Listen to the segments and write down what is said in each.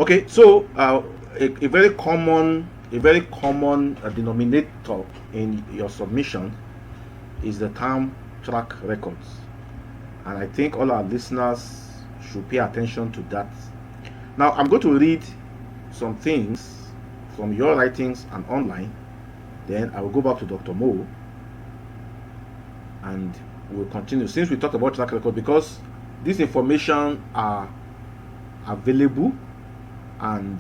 Okay, so a very common denominator in your submission is the term track records, and I think all our listeners should pay attention to that. Now, I'm going to read some things from your writings and online. Then I will go back to Dr. Mo and we'll continue. Since we talked about track record, because this information are available and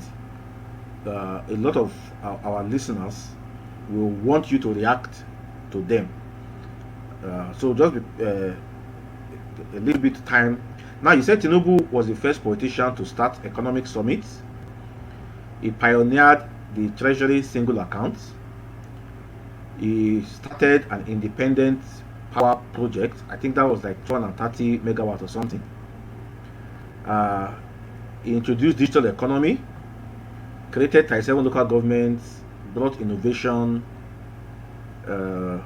a lot of our listeners will want you to react to them. So just a little bit time. Now, you said Tinubu was the first politician to start economic summits. He pioneered the Treasury single account. He started an independent power project. I think that was like 230 megawatt or something. Uh, he introduced digital economy, created 37 local governments, brought innovation. Uh,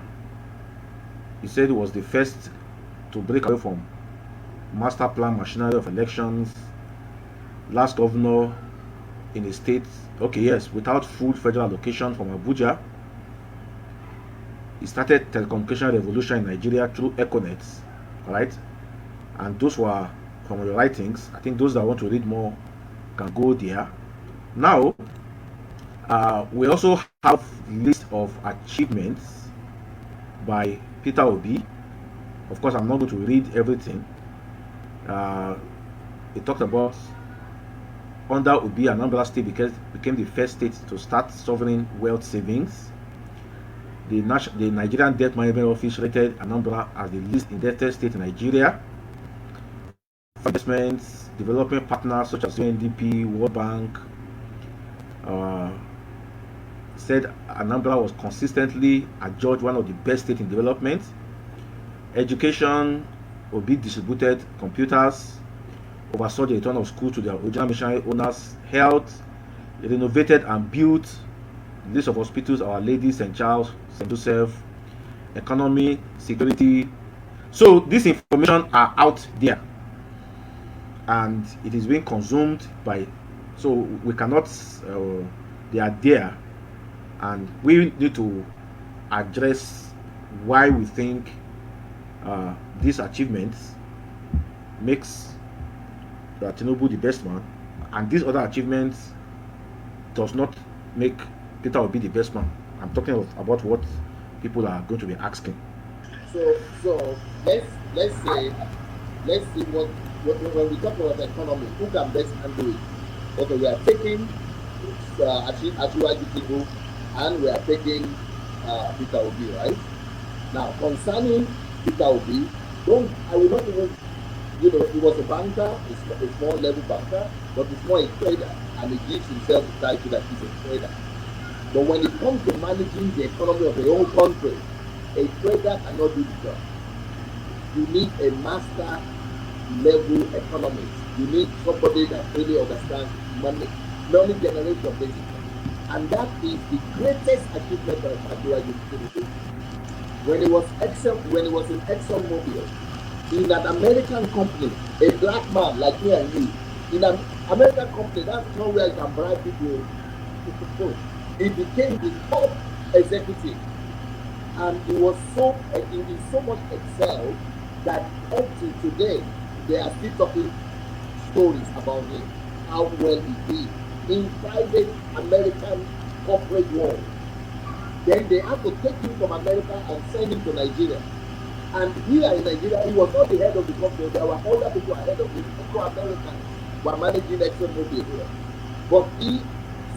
he said he was the first to break away from master plan machinery of elections. Last governor in a state, okay, yes, without full federal allocation from Abuja. He started telecommunication revolution in Nigeria through Econets, right? And those were from your writings. I think those that want to read more can go there. Now, we also have list of achievements by Peter Obi. Of course, I'm not going to read everything. He talked about under Obi, Anambra State became the first state to start sovereign wealth savings. The Nigerian Debt Management Office rated Anambra as the least indebted state in Nigeria. Investments, development partners such as UNDP, World Bank, said Anambra was consistently adjudged one of the best states in development. Education, Obi distributed computers, oversaw the return of schools to their original missionary owners. Health, renovated and built the list of hospitals, Our Lady, St. Charles, St. Joseph. Economy, security. So this information are out there and it is being consumed by, so we cannot, they are there and we need to address why we think these achievements makes Tinubu the best man, and these other achievements does not make Peter Obi the best man. I'm talking about what people are going to be asking. So let's see what when we talk about the economy, who can best handle it? Okay, we are taking Achiwaju Tinubu and we are taking Peter Obi, right? Now concerning Peter Obi, I will not even, he was a banker, a small level banker, but he's more a trader, and he gives himself the title that he's a trader. But when it comes to managing the economy of the whole country, a trader cannot do the job. You need a master level economist. You need somebody that really understands money generation basically. And that is the greatest achievement of Adelaja. When he was in ExxonMobil, in an American company, a black man like me and you, in an American company, that's not where you can bribe people to. He became the top executive, and he so much excelled that up to today they are still talking stories about him, how well he did in private American corporate world. Then they had to take him from America and send him to Nigeria. And here in Nigeria, he was not the head of the company. There were other people ahead of him. Also Americans were managing ExxonMobil here. But he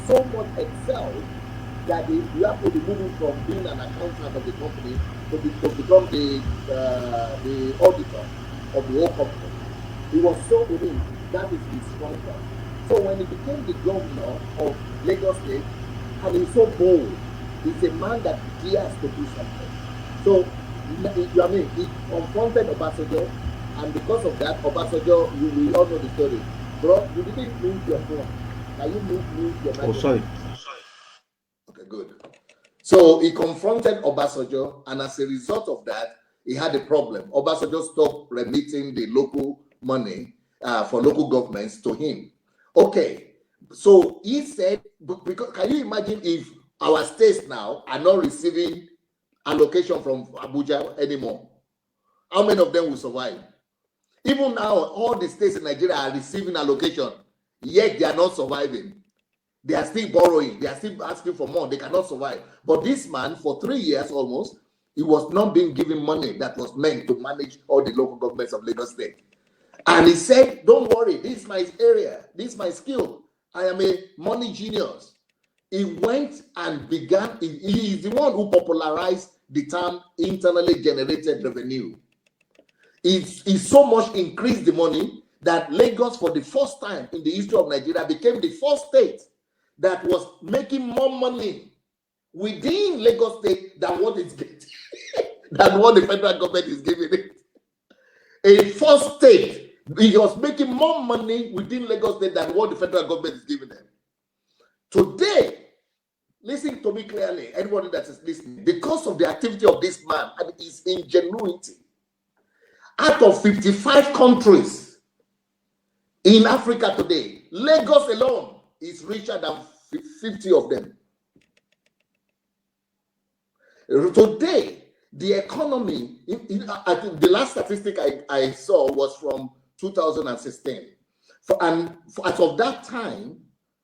so much excelled that you have to remove him from being an accountant of the company to become the auditor of the whole company. He was so within. That is his strong point. So when he became the governor of Lagos State, and he's so bold, he's a man that dares to do something. So, he confronted Obasanjo, and because of that, Obasanjo, we all know the story. Bro, you didn't move your phone. Can you move your phone? Oh, sorry. Okay, good. So he confronted Obasanjo, and as a result of that, he had a problem. Obasanjo stopped remitting the local money for local governments to him. Okay, So he said, because can you imagine if our states now are not receiving allocation from Abuja anymore? How many of them will survive? Even now, all the states in Nigeria are receiving allocation, yet they are not surviving. They are still borrowing. They are still asking for more. They cannot survive. But this man, for 3 years almost, he was not being given money that was meant to manage all the local governments of Lagos State. And he said, don't worry, this is my area. This is my skill. I am a money genius. He went and began, he is the one who popularized the term internally generated revenue. He so much increased the money that Lagos, for the first time in the history of Nigeria, became the first state that was making more money within Lagos State than what it's getting, than what the federal government is giving it. A first state, it was making more money within Lagos State than what the federal government is giving them. Today, listen to me clearly, anybody that is listening, because of the activity of this man and his ingenuity, out of 55 countries in Africa today, Lagos alone is richer than 50 of them. Today, the economy, I think the last statistic I saw was from 2016. As of that time,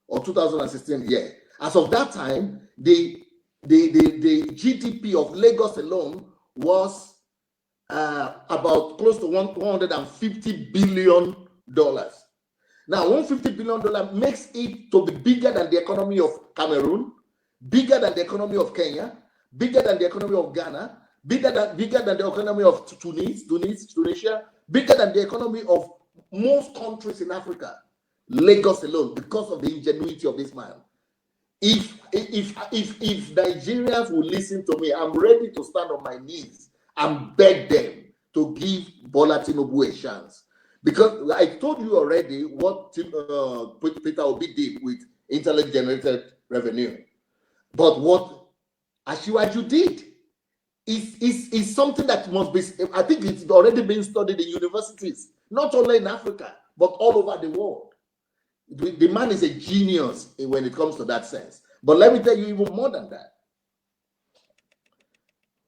or 2016, yeah, as of that time, the GDP of Lagos alone was about close to $150 billion. Now, $150 billion makes it to be bigger than the economy of Cameroon, bigger than the economy of Kenya, bigger than the economy of Ghana, bigger than the economy of Tunisia, bigger than the economy of most countries in Africa. Lagos alone, because of the ingenuity of this man. If Nigerians will listen to me, I'm ready to stand on my knees and beg them to give Bola Tinubu a chance. Because I told you already what Peter Obi did with internally generated revenue. But what Asiwaju did is something that must be, I think it's already been studied in universities, not only in Africa, but all over the world. The man is a genius when it comes to that sense. But let me tell you even more than that.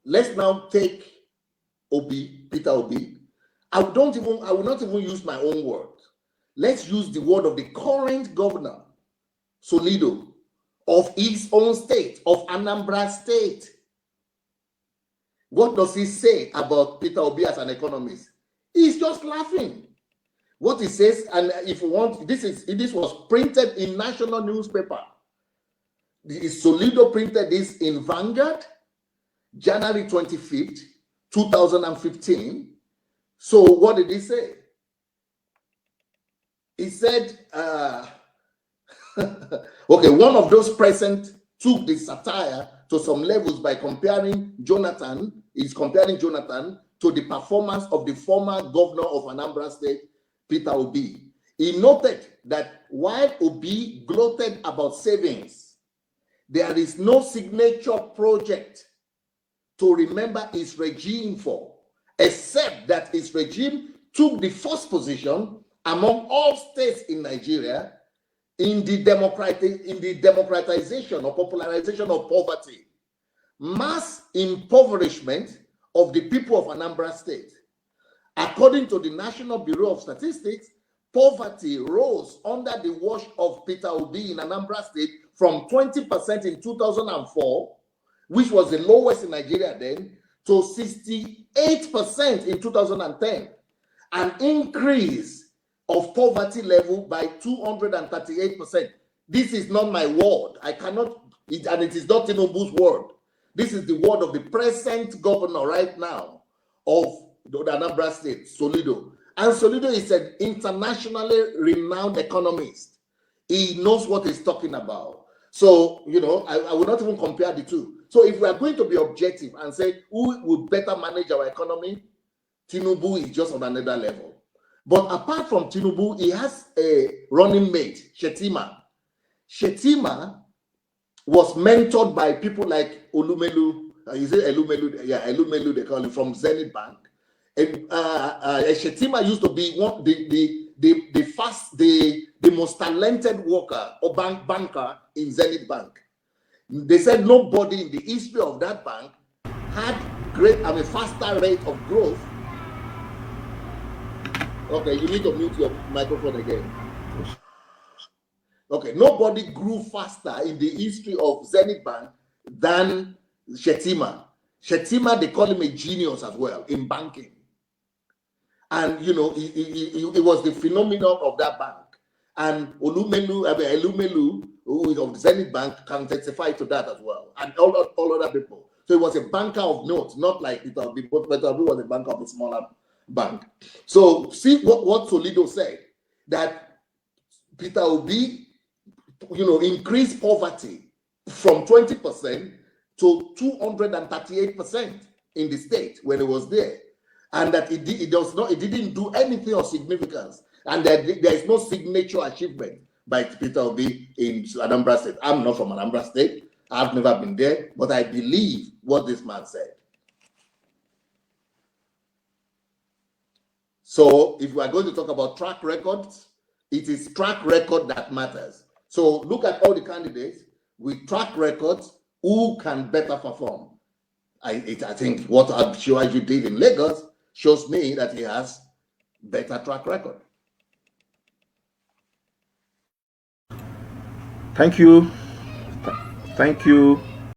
Let's now take Peter Obi. I will not even use my own word. Let's use the word of the current governor, Solido, of his own state, of Anambra State. What does he say about Peter Obi as an economist? He's just laughing. What he says, and if you want, this was printed in national newspaper. Solido printed this in Vanguard, January 25th, 2015. So what did he say? He said, okay, one of those present took the satire to some levels by comparing Jonathan to the performance of the former governor of Anambra State, Peter Obi. He noted that while Obi gloated about savings, there is no signature project to remember his regime for, except that his regime took the first position among all states in Nigeria in the democratization or popularization of poverty, mass impoverishment of the people of Anambra State. According to the National Bureau of Statistics, poverty rose under the watch of Peter Obi in Anambra State from 20% in 2004, which was the lowest in Nigeria then, to 68% in 2010, an increase of poverty level by 238%. This is not my word. I cannot, and it is not Tinubu's word. This is the word of the present governor right now of the Anambra State, Solido. And Solido is an internationally renowned economist. He knows what he's talking about. So, you know, I will not even compare the two. So if we are going to be objective and say who would better manage our economy, Tinubu is just on another level. But apart from Tinubu, he has a running mate, Shetima. Shetima was mentored by people like Olumelu. Is it Elumelu? Yeah, Elumelu, they call him, from Zenith Bank. And Shetima used to be the most talented worker or banker in Zenith Bank. They said nobody in the history of that bank had faster rate of growth. Okay, you need to mute your microphone again. Okay, nobody grew faster in the history of Zenith Bank than Shetima. Shetima, they call him a genius as well in banking. And, it was the phenomenon of that bank. And Elumelu, who is of Zenith Bank, can testify to that as well. And all other people. So it was a banker of note, not like Peter Obi, but Peter Obi was a banker of a smaller bank. So see what Solido said, that Peter Obi, increased poverty from 20% to 238% in the state when it was there. And that it didn't do anything of significance. And that there is no signature achievement by Peter Obi in Anambra State. I'm not from Anambra State. I've never been there, but I believe what this man said. So if we are going to talk about track records, it is track record that matters. So look at all the candidates with track records who can better perform. I think what Shiwaji did in Lagos shows me that he has better track record. Thank you. Thank you.